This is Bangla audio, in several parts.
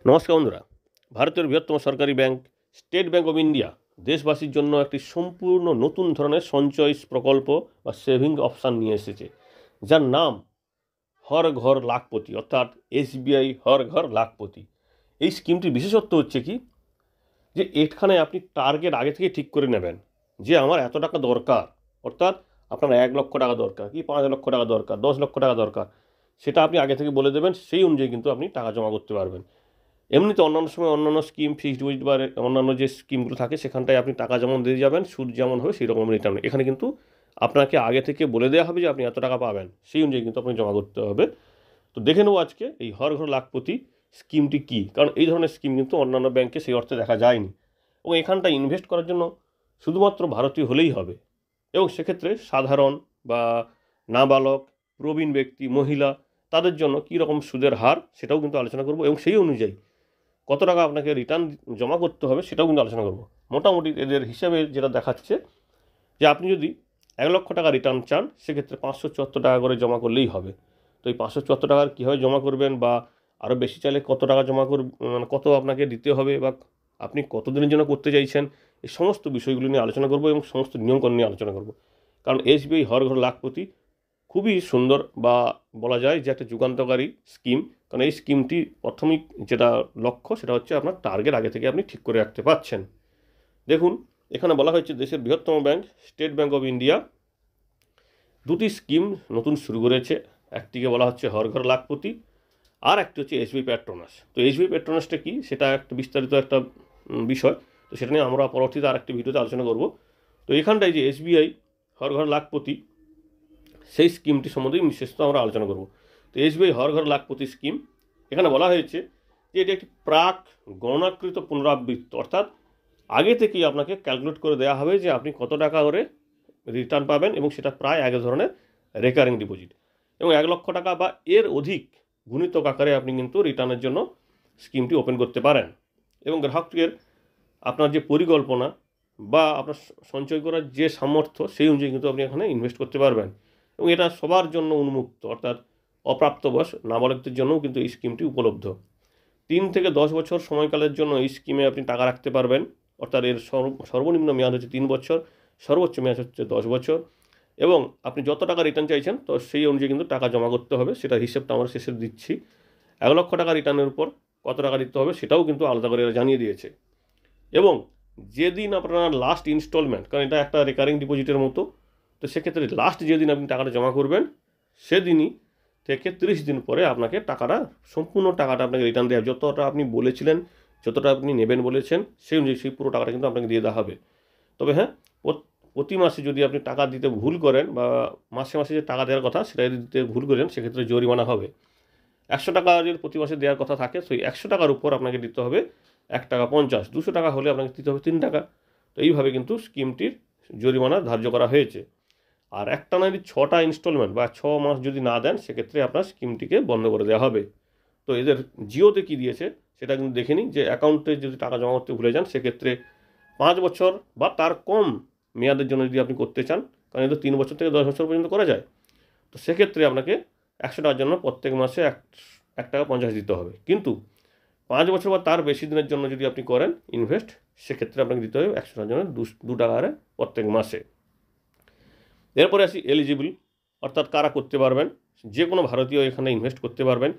নমস্কার বন্ধুরা। ভারতের বৃহত্তম সরকারি bank state bank of India দেশবাসীর জন্য একটি সম্পূর্ণ নতুন ধরনের সঞ্চয় প্রকল্প বা সেভিং অপশান নিয়ে এসেছে, যার নাম হর ঘর লাখপতি, অর্থাৎ এসবিআই হর ঘর লাখপতি। এই স্কিমটির বিশেষত্ব হচ্ছে কি, যে এখানে আপনি টার্গেট আগে থেকে ঠিক করে নেবেন যে আমার এত টাকা দরকার, অর্থাৎ আপনার 1 লক্ষ টাকা দরকার কি 5 লক্ষ টাকা দরকার, 10 লক্ষ টাকা দরকার, সেটা আপনি আগে থেকে বলে দেবেন। সেই অনুযায়ী কিন্তু আপনি টাকা জমা করতে পারবেন। এমনিতে অন্যান্য সময় অন্যান্য স্কিম, ফিক্সড ডিপোজিট বা অন্যান্য যে স্কিমগুলো থাকে সেখানটায় আপনি টাকা যেমন দিয়ে যাবেন, সুদ যেমন হবে সেই রকম রিটার্ন। এখানে কিন্তু আপনাকে আগে থেকে বলে দেওয়া হবে যে আপনি এত টাকা পাবেন, সেই অনুযায়ী কিন্তু আপনাকে জমা করতে হবে। তো দেখে নেবো আজকে এই হর ঘর লাখপতি স্কিমটি কী, কারণ এই ধরনের স্কিম কিন্তু অন্যান্য ব্যাংকে সেই অর্থে দেখা যায়নি। এবং এখানটায় ইনভেস্ট করার জন্য শুধুমাত্র ভারতীয় হলেই হবে, এবং সেক্ষেত্রে সাধারণ বা নাবালক, প্রবীণ ব্যক্তি, মহিলা, তাদের জন্য কী রকম সুদের হার সেটাও কিন্তু আলোচনা করব, এবং সেই অনুযায়ী কত টাকা আপনাকে রিটার্ন জমা করতে হবে সেটাও কিন্তু আলোচনা করব। মোটামুটি এদের হিসাবে যেটা দেখাচ্ছে যে আপনি যদি 1 লক্ষ টাকা রিটার্ন চান, সেক্ষেত্রে 574 টাকা করে জমা করলেই হবে। তো এই 574 টাকার কীভাবে জমা করবেন, বা আরও বেশি চাইলে কত টাকা জমা মানে কত আপনাকে দিতে হবে, বা আপনি কতদিনের জন্য করতে চাইছেন, এই সমস্ত বিষয়গুলো নিয়ে আলোচনা করব এবং সমস্ত নিয়মকানুন নিয়ে আলোচনা করব। কারণ এসবিআই হর ঘর লাখপতি খুবই সুন্দর, বা বলা যায় যে একটা যুগান্তকারী স্কিম। কারণ এই স্কিমটি প্রাথমিক যেটা লক্ষ্য সেটা হচ্ছে আপনার টার্গেট আগে থেকে আপনি ঠিক করে রাখতে পারছেন। দেখুন, এখানে বলা হয়েছে দেশের বৃহত্তম bank state bank of India দুটি স্কিম নতুন শুরু করেছে। একটিকে বলা হচ্ছে হর ঘর লাখপতি, আর একটি হচ্ছে এসবিআই পেট্রোনাস। তো এসবিআই পেট্রোনাসটা কি, সেটা একটা বিস্তারিত একটা বিষয়। তো সেটা নিয়ে আমরা পরবর্তীতে আর একটি ভিডিওতে আলোচনা করব। তো এখানটায় যে এসবিআই হর ঘর লাখপতি, সেই স্কিমটি সম্বন্ধে বিশেষত আমরা আলোচনা করব। তো এসবিআই হর ঘর লাখপতি স্কিম, এখানে বলা হয়েছে যে এটি একটি প্রাক গণনাকৃত পুনরাবৃত্ত, অর্থাৎ আগে থেকেই আপনাকে ক্যালকুলেট করে দেওয়া হবে যে আপনি কত টাকা করে রিটার্ন পাবেন, এবং সেটা প্রায় এক ধরনের রেকারিং ডিপোজিট, এবং 1 লক্ষ টাকা বা এর অধিক গুণিতক আকারে আপনি কিন্তু রিটার্নের জন্য স্কিমটি ওপেন করতে পারেন। এবং গ্রাহকের আপনার যে পরিকল্পনা বা আপনার সঞ্চয় করার যে সামর্থ্য, সেই অনুযায়ী কিন্তু আপনি এখানে ইনভেস্ট করতে পারবেন। এবং এটা সবার জন্য উন্মুক্ত, অর্থাৎ অপ্রাপ্তবয়স্ক নাবালকদের জন্যও কিন্তু এই স্কিমটি উপলব্ধ। 3 থেকে 10 বছর সময়কালের জন্য এই স্কিমে আপনি টাকা রাখতে পারবেন, অর্থাৎ এর সর্বনিম্ন মেয়াদ হচ্ছে 3 বছর, সর্বোচ্চ মেয়াদ হচ্ছে 10 বছর। এবং আপনি যত টাকা রিটার্ন চাইছেন তো সেই অনুযায়ী কিন্তু টাকা জমা করতে হবে, সেটার হিসেবটা আমরা শেষে দিচ্ছি। 1 লক্ষ টাকা রিটার্নের উপর কত টাকা দিতে হবে সেটাও কিন্তু আলাদা করে এরা জানিয়ে দিয়েছে। এবং যেদিন আপনার লাস্ট ইনস্টলমেন্ট, কারণ এটা একটা রেকারিং ডিপোজিটের মতো, তো সেক্ষেত্রে লাস্ট যেদিন আপনি টাকাটা জমা করবেন সেদিনই থেকে 30 দিন পরে আপনাকে টাকাটা, সম্পূর্ণ টাকাটা আপনাকে রিটার্ন দেওয়া হবে। যতটা আপনি বলেছিলেন, যতটা আপনি নেবেন বলেছেন, সেই অনুযায়ী সেই পুরো টাকাটা কিন্তু আপনাকে দিয়ে দেওয়া হবে। তবে হ্যাঁ, প্রতি মাসে যদি আপনি টাকা দিতে ভুল করেন, বা মাসে মাসে যে টাকা দেওয়ার কথা সেটা যদি দিতে ভুল করেন, সেক্ষেত্রে জরিমানা হবে। 100 টাকা যদি প্রতি মাসে দেওয়ার কথা থাকে, সেই 100 টাকার উপর আপনাকে দিতে হবে 1 টাকা 50। 200 টাকা হলে আপনাকে দিতে হবে 3 টাকা। তো এইভাবে কিন্তু স্কিমটির জরিমানা ধার্য করা হয়েছে। আর একটানা যদি 6টা ইনস্টলমেন্ট বা 6 মাস যদি না দেন, সেক্ষেত্রে আপনার স্কিমটিকে বন্ধ করে দেওয়া হবে। তো এদের জিওতে কী দিয়েছে সেটা কিন্তু দেখে নিন, যে অ্যাকাউন্টে যদি টাকা জমা করতে ভুলে যান, সেক্ষেত্রে 5 বছর বা তার কম মেয়াদের জন্য যদি আপনি করতে চান, কারণ এদের 3 বছর থেকে 10 বছর পর্যন্ত করা যায়, তো সেক্ষেত্রে আপনাকে 100 টাকার জন্য প্রত্যেক মাসে 1 টাকা 50 দিতে হবে। কিন্তু 5 বছর বা তার বেশি দিনের জন্য যদি আপনি করেন ইনভেস্ট, সেক্ষেত্রে আপনাকে দিতে হবে 100 টাকার জন্য 2 টাকা হারে প্রত্যেক মাসে। এরপরে আসি এলিজিবল, অর্থাৎ কারা করতে পারবেন। যে কোনো ভারতীয় এখানে ইনভেস্ট করতে পারবেন,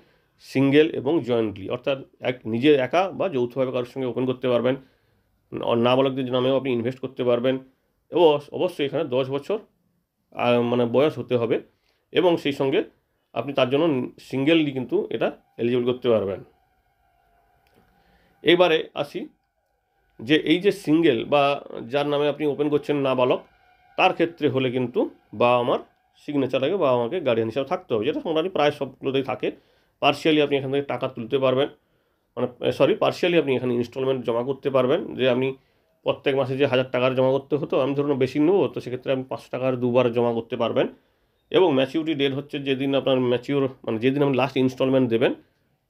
সিঙ্গেল এবং জয়েন্টলি, অর্থাৎ নিজে একা বা যৌথভাবে কারোর সঙ্গে ওপেন করতে পারবেন। নাবালকদের নামেও আপনি ইনভেস্ট করতে পারবেন, এবং অবশ্যই এখানে 10 বছর মানে বয়স হতে হবে, এবং সেই সঙ্গে আপনি তার জন্য সিঙ্গেললি কিন্তু এটা এলিজিবল করতে পারবেন। এবারে আসি যে এই যে সিঙ্গেল বা যার নামে আপনি ওপেন করছেন নাবালক, তার ক্ষেত্রে হলে কিন্তু বাবা মার সিগনেচার লাগে, বাবা মাকে গার্ডিয়ান হিসাবে থাকতে হবে, যেটা মোটামুটি প্রায় সবগুলোতেই থাকে। পার্শিয়ালি আপনি এখান থেকে টাকা তুলতে পারবেন, মানে পার্শিয়ালি আপনি এখানে ইনস্টলমেন্ট জমা করতে পারবেন। যে আপনি প্রত্যেক মাসে যে 1000 টাকার জমা করতে হতো, আমি ধরুন বেশি নেবো, তো সেক্ষেত্রে আপনি 500 টাকার 2বার জমা করতে পারবেন। এবং ম্যাচিউরিটি ডেট হচ্ছে যেদিন আপনার ম্যাচিওর, মানে যেদিন আপনি লাস্ট ইনস্টলমেন্ট দেবেন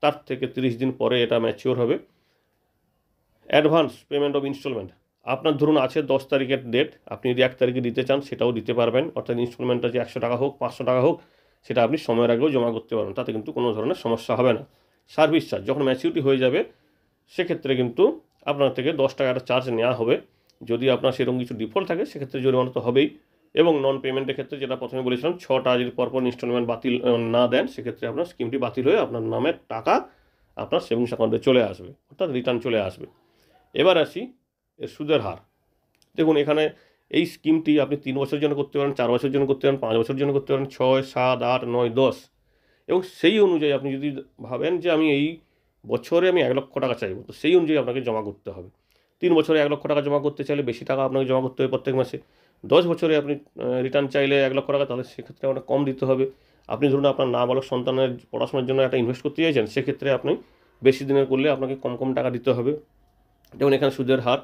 তার থেকে 30 দিন পরে এটা ম্যাচিওর হবে। অ্যাডভান্স পেমেন্ট অফ ইনস্টলমেন্ট, আপনার ধরুন আছে 10 তারিখের ডেট, আপনি যদি 1 তারিখে দিতে চান সেটাও দিতে পারবেন, অর্থাৎ ইনস্টলমেন্টটা যে 100 টাকা হোক 500 টাকা হোক, সেটা আপনি সময়ের আগেও জমা করতে পারবেন, তাতে কিন্তু কোনো ধরনের সমস্যা হবে না। সার্ভিস চার্জ যখন ম্যাচিউরিটি হয়ে যাবে, সেক্ষেত্রে কিন্তু আপনার থেকে 10 টাকা একটা চার্জ নেওয়া হবে। যদি আপনার সেরকম কিছু ডিফল্ট থাকে সেক্ষেত্রে জরিমানা তো হবেই। এবং নন পেমেন্টের ক্ষেত্রে যেটা প্রথমে বলেছিলাম 6টা যদি পরপর ইনস্টলমেন্ট বাতিল না দেন সেক্ষেত্রে আপনার স্কিমটি বাতিল হয়ে আপনার নামের টাকা আপনার সেভিংস অ্যাকাউন্টে চলে আসবে, অর্থাৎ রিটার্ন চলে আসবে। এবার আসি এর সুদের হার। দেখুন এখানে এই স্কিমটি আপনি 3 বছরের জন্য করতে পারেন, 4 বছরের জন্য করতে পারেন, 5 বছরের জন্য করতে পারেন, 6, 7, 8, 9, 10 এবং সেই অনুযায়ী আপনি যদি ভাবেন যে আমি এই বছরে আমি 1 লক্ষ টাকা চাইবো, তো সেই অনুযায়ী আপনাকে জমা করতে হবে। 3 বছরে 1 লক্ষ টাকা জমা করতে চাইলে বেশি টাকা আপনাকে জমা করতে হবে প্রত্যেক মাসে। 10 বছরে আপনি রিটার্ন চাইলে 1 লক্ষ টাকা, তাহলে সেক্ষেত্রে আপনার কম দিতে হবে। আপনি ধরুন আপনার নাবালক সন্তানের পড়াশোনার জন্য একটা ইনভেস্ট করতে চাইছেন, সেক্ষেত্রে আপনি বেশি দিনের করলে আপনাকে কম কম টাকা দিতে হবে। যেমন এখানে সুদের হার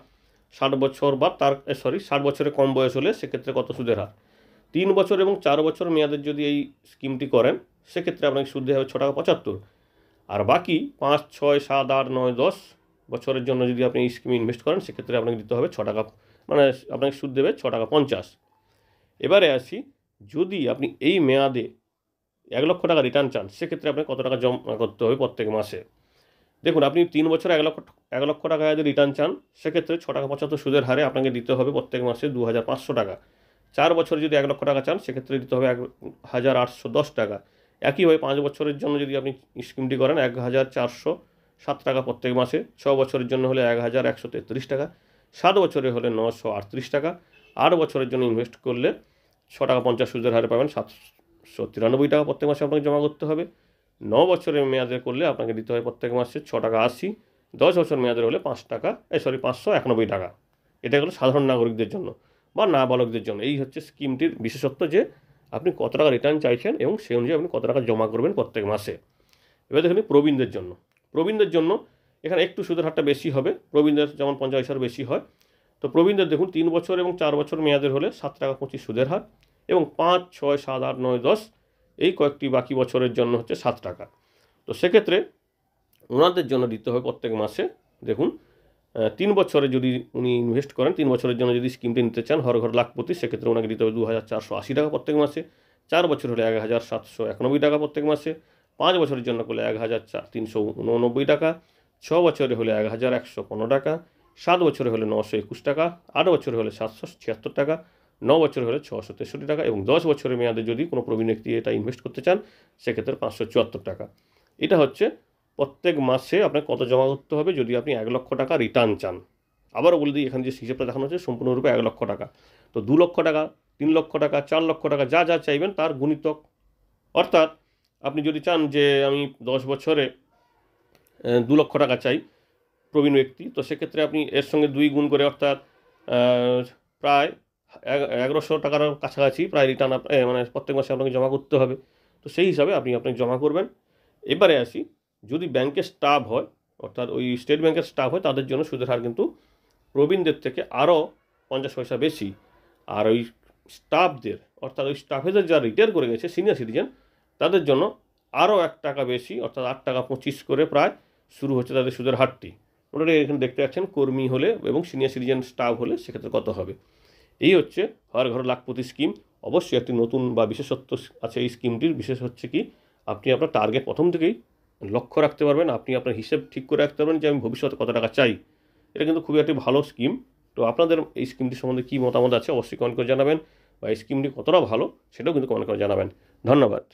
60 বছর বা 60 বছরের কম বয়স হলে সেক্ষেত্রে কত সুদের হার। 3 বছর এবং 4 বছর মেয়াদের যদি এই স্কিমটি করেন সেক্ষেত্রে আপনাকে সুদ দেওয়া হবে 6.75 টাকা। আর বাকি 5, 6, 7, 8, 9, 10 বছরের জন্য যদি আপনি এই স্কিমে ইনভেস্ট করেন সেক্ষেত্রে আপনাকে দিতে হবে 6 টাকা, মানে আপনাকে সুদ দেবে 6.50 টাকা। এবারে আসি, যদি আপনি এই মেয়াদে 1 লক্ষ টাকা রিটার্ন চান সেক্ষেত্রে আপনাকে কত টাকা জমা করতে হবে প্রত্যেক মাসে। দেখুন আপনি 3 বছর 1 লক্ষ টাকা যদি রিটার্ন চান সেক্ষেত্রে 6.75 টাকা সুদের হারে আপনাকে দিতে হবে প্রত্যেক মাসে 2500 টাকা। 4 বছরে যদি 1 লক্ষ টাকা চান সেক্ষেত্রে দিতে হবে 1810 টাকা। একইভাবে 5 বছরের জন্য যদি আপনি স্কিমটি করেন 1407 টাকা প্রত্যেক মাসে। 6 বছরের জন্য হলে 1133 টাকা। 7 বছরে হলে 938 টাকা। 8 বছরের জন্য ইনভেস্ট করলে 6.50 টাকা সুদের হারে পাবেন 793 টাকা প্রত্যেক মাসে আপনাকে জমা করতে হবে। 9 বছরের মেয়াদে করলে আপনাকে দিতে হয় প্রত্যেক মাসে 6.80 টাকা। 10 বছর মেয়াদের হলে 591 টাকা। এটা হলো সাধারণ নাগরিকদের জন্য বা নাবালকদের জন্য। এই হচ্ছে স্কিমটির বিশেষত্ব, যে আপনি কত টাকা রিটার্ন চাইছেন এবং সেই অনুযায়ী আপনি কত টাকা জমা করবেন প্রত্যেক মাসে। এবার দেখুন প্রবীণদের জন্য। প্রবীণদের জন্য এখানে একটু সুদের হারটা বেশি হবে, প্রবীণদের যেমন 50 পয়সার বেশি হয়। তো প্রবীণদের দেখুন 3 বছর এবং 4 বছর মেয়াদের হলে 7.25 টাকা সুদের হার এবং 5, 6, 7, 8, 9, 10 এই কয়েকটি বাকি বছরের জন্য হচ্ছে 7 টাকা। তো সেক্ষেত্রে ওনাদের জন্য দিতে হবে প্রত্যেক মাসে, দেখুন 3 বছরে যদি উনি ইনভেস্ট করেন, 3 বছরের জন্য যদি স্কিমটি নিতে চান হর ঘর লাখপতি, সেক্ষেত্রে ওনাকে দিতে হবে 2480 টাকা প্রত্যেক মাসে। 4 বছর হলে 1791 টাকা প্রত্যেক মাসে। 5 বছরের জন্য করলে 1389 টাকা। 6 বছরে হলে 1115 টাকা। 7 বছরে হলে 921 টাকা। 8 বছরে হলে 776 টাকা। 9 বছরে হলে 663 টাকা এবং 10 বছরের মেয়াদে যদি কোনো প্রবীণ ব্যক্তি এটা ইনভেস্ট করতে চান সেক্ষেত্রে 574 টাকা। এটা হচ্ছে প্রত্যেক মাসে আপনাকে কত জমা করতে হবে যদি আপনি 1 লক্ষ টাকা রিটার্ন চান। আবারও বলে দিই, এখানে যে হিসেবটা দেখানো হচ্ছে সম্পূর্ণরূপে 1 লক্ষ টাকা। তো 2 লক্ষ টাকা, 3 লক্ষ টাকা, 4 লক্ষ টাকা যা যা চাইবেন তার গুণিতক। অর্থাৎ আপনি যদি চান যে আমি 10 বছরে 2 লক্ষ টাকা চাই প্রবীণ ব্যক্তি, তো সেক্ষেত্রে আপনি এর সঙ্গে 2 গুণ করে, অর্থাৎ প্রায় 1100 টাকার কাছাকাছি প্রায় রিটার্ন মানে প্রত্যেক মাসে আপনাকে জমা করতে হবে। তো সেই হিসাবে আপনি জমা করবেন। এবারে আসি, যদি ব্যাংকের স্টাফ হয়, অর্থাৎ ওই স্টেট ব্যাংকের স্টাফ হয়, তাদের জন্য সুদের হার কিন্তু প্রবীণদের থেকে আরও 50 পয়সা বেশি। আর ওই স্টাফদের, অর্থাৎ ওই স্টাফেদের যারা রিটায়ার করে গেছে সিনিয়র সিটিজেন, তাদের জন্য আরও 1 টাকা বেশি, অর্থাৎ 8.25 টাকা করে প্রায় শুরু হচ্ছে তাদের সুদের হারটি। ওনারা এখানে দেখতে পাচ্ছেন কর্মী হলে এবং সিনিয়র সিটিজেন স্টাফ হলে সেক্ষেত্রে কত হবে। এই হচ্ছে হর ঘর লাখপতি স্কিম। অবশ্যই একটি নতুন বা বিশেষত্ব আছে এই স্কিমটির। বিশেষ হচ্ছে কি, আপনি আপনার টার্গেট প্রথম থেকেই লক্ষ্য রাখতে পারবেন, আপনি আপনার হিসেব ঠিক করে রাখতে পারবেন যে আমি ভবিষ্যতে কত টাকা চাই। এটা কিন্তু খুবই একটি ভালো স্কিম। তো আপনাদের এই স্কিমটি সম্বন্ধে কী মতামত আছে অবশ্যই কমেন্ট করে জানাবেন, বা এই স্কিমটি কতটা ভালো সেটাও কিন্তু কমেন্ট করে জানাবেন। ধন্যবাদ।